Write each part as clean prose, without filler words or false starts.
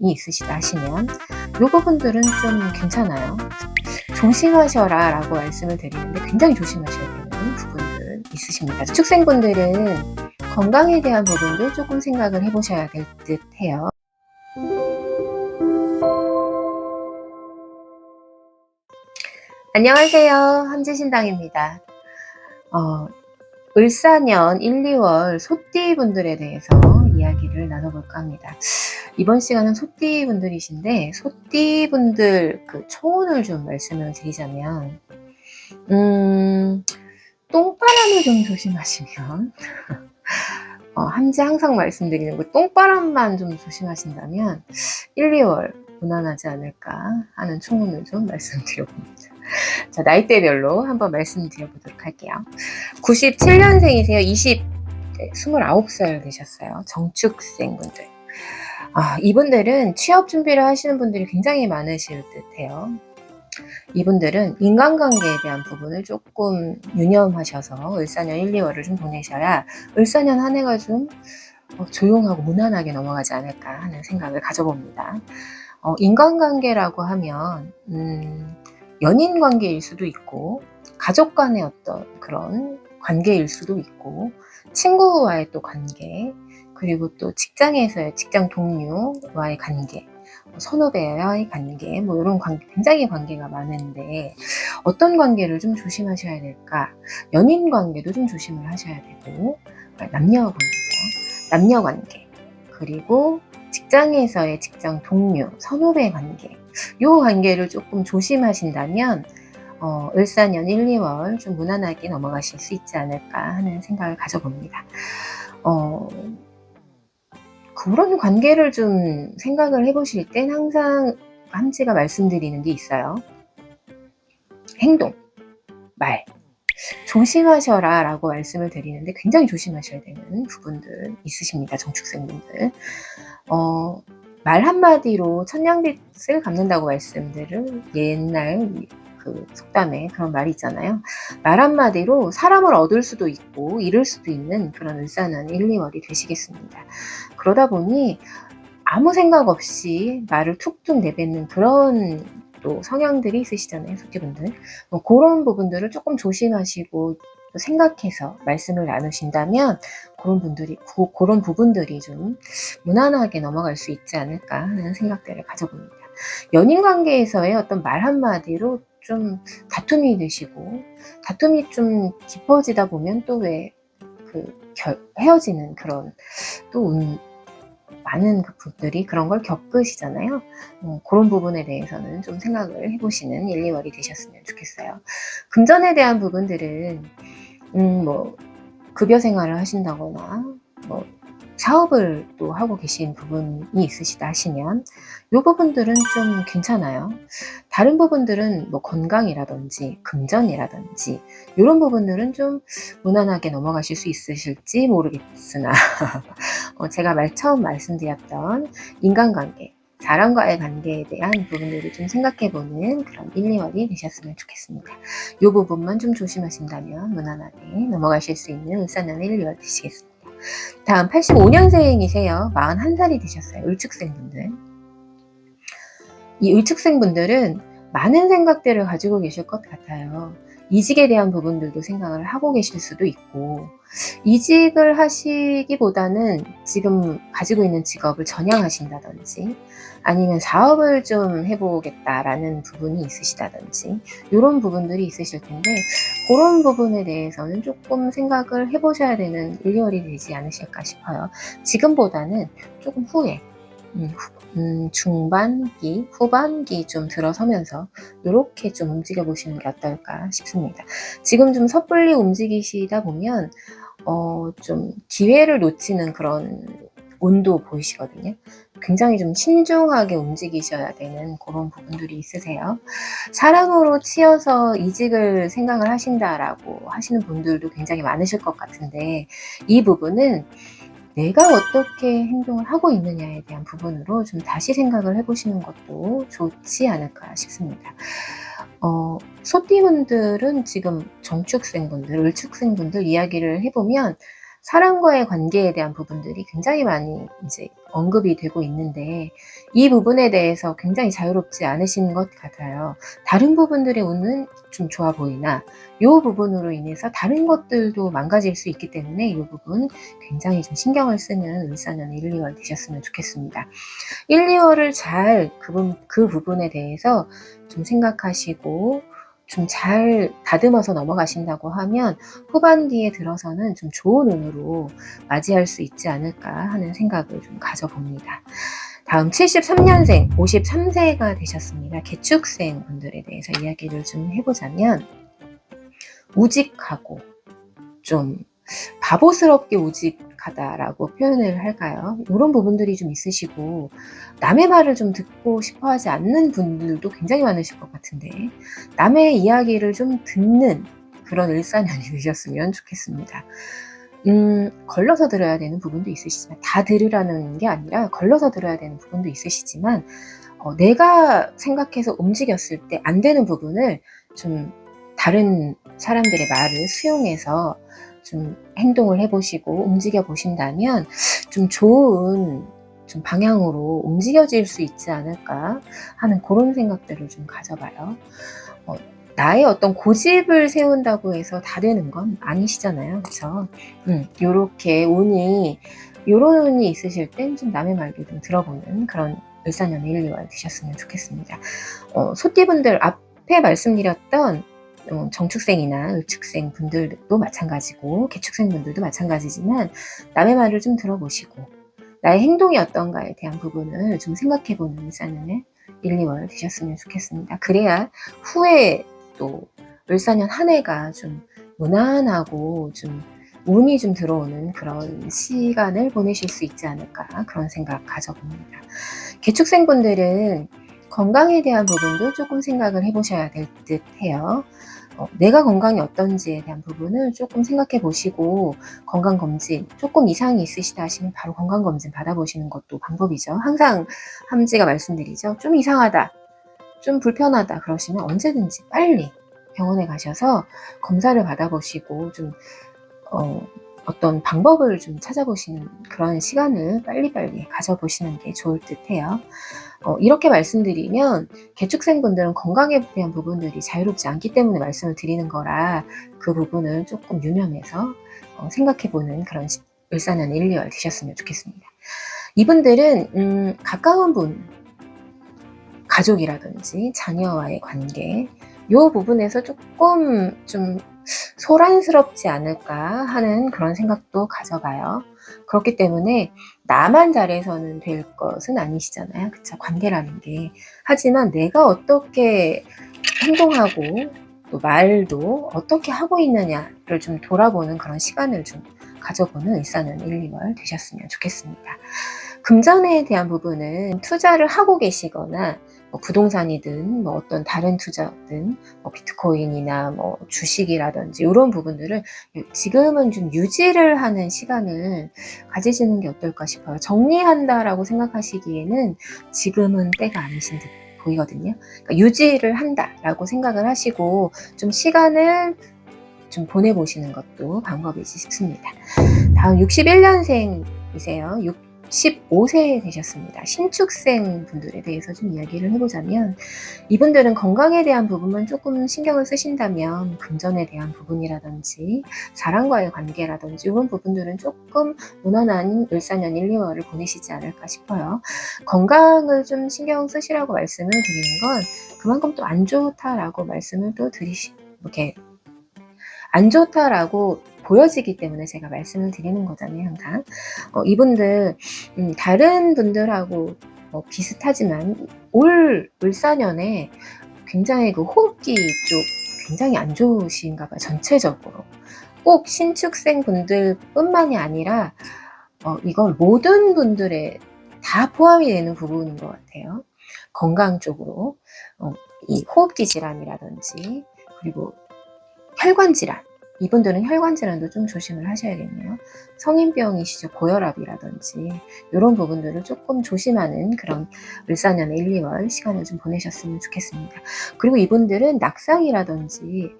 있으시다 하시면 이 부분들은 좀 괜찮아요. 조심하셔라 라고 말씀을 드리는데 굉장히 조심하셔야 되는 부분들 있으십니다. 축생분들은 건강에 대한 부분도 조금 생각을 해보셔야 될 듯 해요. 안녕하세요. 함지신당입니다. 을사년 1, 2월 소띠분들에 대해서 이야기를 나눠볼까 합니다. 이번 시간은 소띠분들이신데 소띠분들 그 초운을 좀 말씀을 드리자면 똥바람을 좀 조심하시면 함지 항상 말씀드리는 거 똥바람만 좀 조심하신다면 1, 2월 무난하지 않을까 하는 초운을 좀 말씀드려봅니다. 자, 나이대별로 한번 말씀드려보도록 할게요. 97년생이세요. 29살 되셨어요. 정축생분들. 이분들은 취업 준비를 하시는 분들이 굉장히 많으실 듯해요. 이분들은 인간관계에 대한 부분을 조금 유념하셔서 을사년 1, 2월을 좀 보내셔야 을사년 한 해가 좀 조용하고 무난하게 넘어가지 않을까 하는 생각을 가져봅니다. 인간관계라고 하면 연인 관계일 수도 있고 가족 간의 어떤 그런 관계일 수도 있고 친구와의 또 관계, 그리고 또 직장에서의 직장 동료와의 관계, 선후배와의 관계, 이런 관계, 굉장히 관계가 많은데 어떤 관계를 좀 조심하셔야 될까? 연인 관계도 좀 조심을 하셔야 되고, 남녀 관계죠. 남녀 관계, 그리고 직장에서의 직장 동료, 선후배 관계, 요 관계를 조금 조심하신다면 을사년 1, 2월 좀 무난하게 넘어가실 수 있지 않을까 하는 생각을 가져봅니다. 그런 관계를 좀 생각을 해보실 땐 항상 함지가 말씀드리는 게 있어요. 행동, 말, 조심하셔라 라고 말씀을 드리는데 굉장히 조심하셔야 되는 부분들 있으십니다. 정축생분들. 말 한마디로 천냥빚을 갚는다고 말씀들을 옛날 그 속담에 그런 말이 있잖아요. 말 한마디로 사람을 얻을 수도 있고 잃을 수도 있는 그런 을사년 1, 2월이 되시겠습니다. 그러다 보니 아무 생각 없이 말을 툭툭 내뱉는 그런 또 성향들이 있으시잖아요, 소띠분들. 그런 부분들을 조금 조심하시고 생각해서 말씀을 나누신다면 그런 부분들이 좀 무난하게 넘어갈 수 있지 않을까 하는 생각들을 가져봅니다. 연인 관계에서의 어떤 말 한마디로 좀 다툼이 되시고 다툼이 좀 깊어지다 보면 또 헤어지는 그런 또 많은 분들이 그런 걸 겪으시잖아요. 그런 부분에 대해서는 좀 생각을 해보시는 1, 2월이 되셨으면 좋겠어요. 금전에 대한 부분들은 급여 생활을 하신다거나 사업을 또 하고 계신 부분이 있으시다 하시면 이 부분들은 좀 괜찮아요. 다른 부분들은 건강이라든지 금전이라든지 이런 부분들은 좀 무난하게 넘어가실 수 있으실지 모르겠으나 제가 처음 말씀드렸던 인간관계, 사람과의 관계에 대한 부분들을 좀 생각해보는 그런 1, 2월이 되셨으면 좋겠습니다. 이 부분만 좀 조심하신다면 무난하게 넘어가실 수 있는 을사년 1, 2월 되시겠습니다. 다음 85년생이세요. 41살이 되셨어요. 을축생분들. 이 을축생분들은 많은 생각들을 가지고 계실 것 같아요. 이직에 대한 부분들도 생각을 하고 계실 수도 있고, 이직을 하시기보다는 지금 가지고 있는 직업을 전향하신다든지 아니면 사업을 좀 해보겠다라는 부분이 있으시다든지 이런 부분들이 있으실 텐데 그런 부분에 대해서는 조금 생각을 해보셔야 되는 1, 2월이 되지 않으실까 싶어요. 지금보다는 조금 후에 중반기, 후반기 좀 들어서면서 이렇게 좀 움직여 보시는 게 어떨까 싶습니다. 지금 좀 섣불리 움직이시다 보면 좀 기회를 놓치는 그런 운도 보이시거든요. 굉장히 좀 신중하게 움직이셔야 되는 그런 부분들이 있으세요. 사람으로 치여서 이직을 생각을 하신다라고 하시는 분들도 굉장히 많으실 것 같은데 이 부분은 내가 어떻게 행동을 하고 있느냐에 대한 부분으로 좀 다시 생각을 해보시는 것도 좋지 않을까 싶습니다. 소띠분들은 지금 정축생분들, 을축생분들 이야기를 해보면 사람과의 관계에 대한 부분들이 굉장히 많이 이제 언급이 되고 있는데 이 부분에 대해서 굉장히 자유롭지 않으신 것 같아요. 다른 부분들의 운은 좀 좋아 보이나 이 부분으로 인해서 다른 것들도 망가질 수 있기 때문에 이 부분 굉장히 좀 신경을 쓰는 을사년 1, 2월 되셨으면 좋겠습니다. 1, 2월을 잘 그 부분에 대해서 좀 생각하시고 좀 잘 다듬어서 넘어가신다고 하면 후반기에 들어서는 좀 좋은 운으로 맞이할 수 있지 않을까 하는 생각을 좀 가져봅니다. 다음 73년생 53세가 되셨습니다. 개축생 분들에 대해서 이야기를 좀 해보자면 우직하고 좀 바보스럽게 우직하다라고 표현을 할까요? 이런 부분들이 좀 있으시고 남의 말을 좀 듣고 싶어 하지 않는 분들도 굉장히 많으실 것 같은데 남의 이야기를 좀 듣는 그런 을사년이 되셨으면 좋겠습니다. 걸러서 들어야 되는 부분도 있으시지만 다 들으라는 게 아니라 걸러서 들어야 되는 부분도 있으시지만 내가 생각해서 움직였을 때 안 되는 부분을 좀 다른 사람들의 말을 수용해서 좀 행동을 해보시고 움직여 보신다면 좀 좋은 좀 방향으로 움직여질 수 있지 않을까 하는 그런 생각들을 좀 가져봐요. 나의 어떤 고집을 세운다고 해서 다 되는 건 아니시잖아요. 그쵸? 요렇게 요런 운이 있으실 땐 좀 남의 말도 좀 들어보는 그런 을사년 1, 2월 되셨으면 좋겠습니다. 소띠분들 앞에 말씀드렸던 정축생이나 을축생 분들도 마찬가지고 개축생 분들도 마찬가지지만 남의 말을 좀 들어보시고 나의 행동이 어떤가에 대한 부분을 좀 생각해보는 을사년의 1, 2월 되셨으면 좋겠습니다. 그래야 후에 또 을사년 한 해가 좀 무난하고 좀 운이 좀 들어오는 그런 시간을 보내실 수 있지 않을까 그런 생각 가져봅니다. 개축생분들은 건강에 대한 부분도 조금 생각을 해보셔야 될 듯 해요. 내가 건강이 어떤지에 대한 부분을 조금 생각해 보시고 건강검진 조금 이상이 있으시다 하시면 바로 건강검진 받아보시는 것도 방법이죠. 항상 함지가 말씀드리죠. 좀 이상하다, 좀 불편하다 그러시면 언제든지 빨리 병원에 가셔서 검사를 받아보시고 좀 어떤 방법을 좀 찾아보시는 그런 시간을 빨리빨리 가져보시는 게 좋을 듯 해요. 이렇게 말씀드리면 개축생분들은 건강에 대한 부분들이 자유롭지 않기 때문에 말씀을 드리는 거라 그 부분을 조금 유념해서 생각해보는 그런 을사년 1, 2월 되셨으면 좋겠습니다. 이분들은 가까운 분, 가족이라든지 자녀와의 관계 이 부분에서 조금 좀 소란스럽지 않을까 하는 그런 생각도 가져봐요. 그렇기 때문에 나만 잘해서는 될 것은 아니시잖아요. 그쵸? 관계라는 게. 하지만 내가 어떻게 행동하고 또 말도 어떻게 하고 있느냐를 좀 돌아보는 그런 시간을 좀 가져보는 을사년 1, 2월 되셨으면 좋겠습니다. 금전에 대한 부분은 투자를 하고 계시거나 부동산이든 어떤 다른 투자든 비트코인이나 주식이라든지 이런 부분들을 지금은 좀 유지를 하는 시간을 가지시는 게 어떨까 싶어요. 정리한다라고 생각하시기에는 지금은 때가 아니신 듯 보이거든요. 그러니까 유지를 한다라고 생각을 하시고 좀 시간을 좀 보내보시는 것도 방법이지 싶습니다. 다음 61년생이세요. 15세 되셨습니다. 신축생 분들에 대해서 좀 이야기를 해보자면 이분들은 건강에 대한 부분만 조금 신경을 쓰신다면 금전에 대한 부분이라든지 사람과의 관계라든지 이런 부분들은 조금 무난한 을사년 1, 2월을 보내시지 않을까 싶어요. 건강을 좀 신경 쓰시라고 말씀을 드리는 건 그만큼 또 안 좋다라고 말씀을 또 이렇게 안 좋다라고 보여지기 때문에 제가 말씀을 드리는 거잖아요, 항상. 이분들, 다른 분들하고 비슷하지만, 올 을사년에 굉장히 그 호흡기 쪽 굉장히 안 좋으신가 봐요, 전체적으로. 꼭 신축생 분들 뿐만이 아니라, 이건 모든 분들의 다 포함이 되는 부분인 것 같아요. 건강 쪽으로. 이 호흡기 질환이라든지, 그리고 혈관 질환. 이분들은 혈관 질환도 좀 조심을 하셔야겠네요. 성인병이시죠. 고혈압이라든지 이런 부분들을 조금 조심하는 그런 을사년의 1, 2월 시간을 좀 보내셨으면 좋겠습니다. 그리고 이분들은 낙상이라든지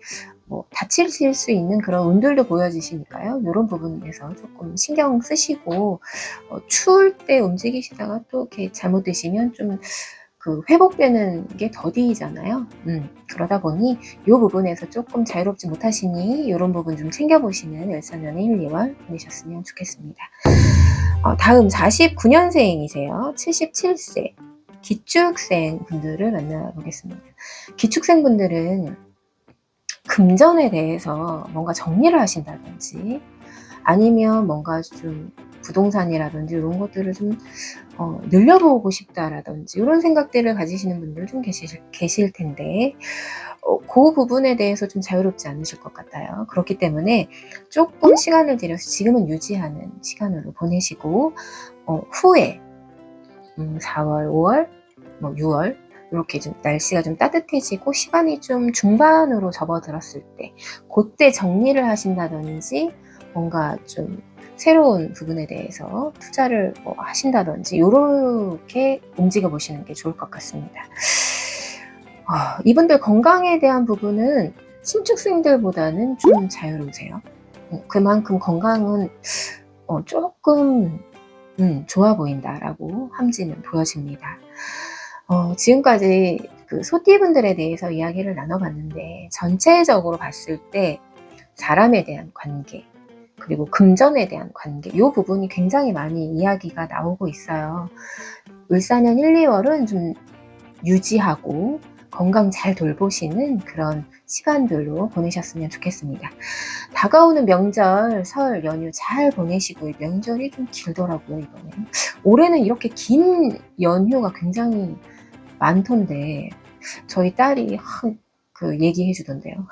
다치실 수 있는 그런 운들도 보여지시니까요. 이런 부분에서 조금 신경 쓰시고 추울 때 움직이시다가 또 이렇게 잘못되시면 좀 회복되는 게 더디잖아요. 그러다 보니 이 부분에서 조금 자유롭지 못하시니 이런 부분 좀 챙겨보시는 을사년의 1, 2월 보내셨으면 좋겠습니다. 다음 49년생이세요. 77세 기축생 분들을 만나보겠습니다. 기축생 분들은 금전에 대해서 뭔가 정리를 하신다든지 아니면 뭔가 좀 부동산이라든지 이런 것들을 좀 늘려보고 싶다라든지 이런 생각들을 가지시는 분들 좀 계실 텐데 그 부분에 대해서 좀 자유롭지 않으실 것 같아요. 그렇기 때문에 조금 시간을 들여서 지금은 유지하는 시간으로 보내시고 후에 4월, 5월, 6월 이렇게 좀 날씨가 좀 따뜻해지고 시간이 좀 중반으로 접어들었을 때 그때 정리를 하신다든지 뭔가 좀 새로운 부분에 대해서 투자를 하신다든지 이렇게 움직여 보시는 게 좋을 것 같습니다. 이분들 건강에 대한 부분은 신축생들보다는 좀 자유로우세요. 그만큼 건강은 조금 좋아 보인다라고 함지는 보여집니다. 지금까지 소띠분들에 대해서 이야기를 나눠봤는데 전체적으로 봤을 때 사람에 대한 관계 그리고 금전에 대한 관계 이 부분이 굉장히 많이 이야기가 나오고 있어요. 을사년 1, 2월은 좀 유지하고 건강 잘 돌보시는 그런 시간들로 보내셨으면 좋겠습니다. 다가오는 명절, 설 연휴 잘 보내시고 명절이 좀 길더라고요. 이번에 올해는 이렇게 긴 연휴가 굉장히 많던데 저희 딸이 얘기해 주던데요.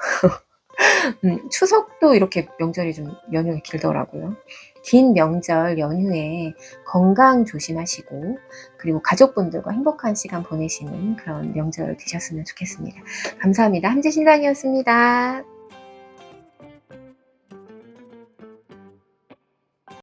추석도 이렇게 명절이 좀 연휴가 길더라고요. 긴 명절 연휴에 건강 조심하시고 그리고 가족분들과 행복한 시간 보내시는 그런 명절 되셨으면 좋겠습니다. 감사합니다. 함지신당이었습니다.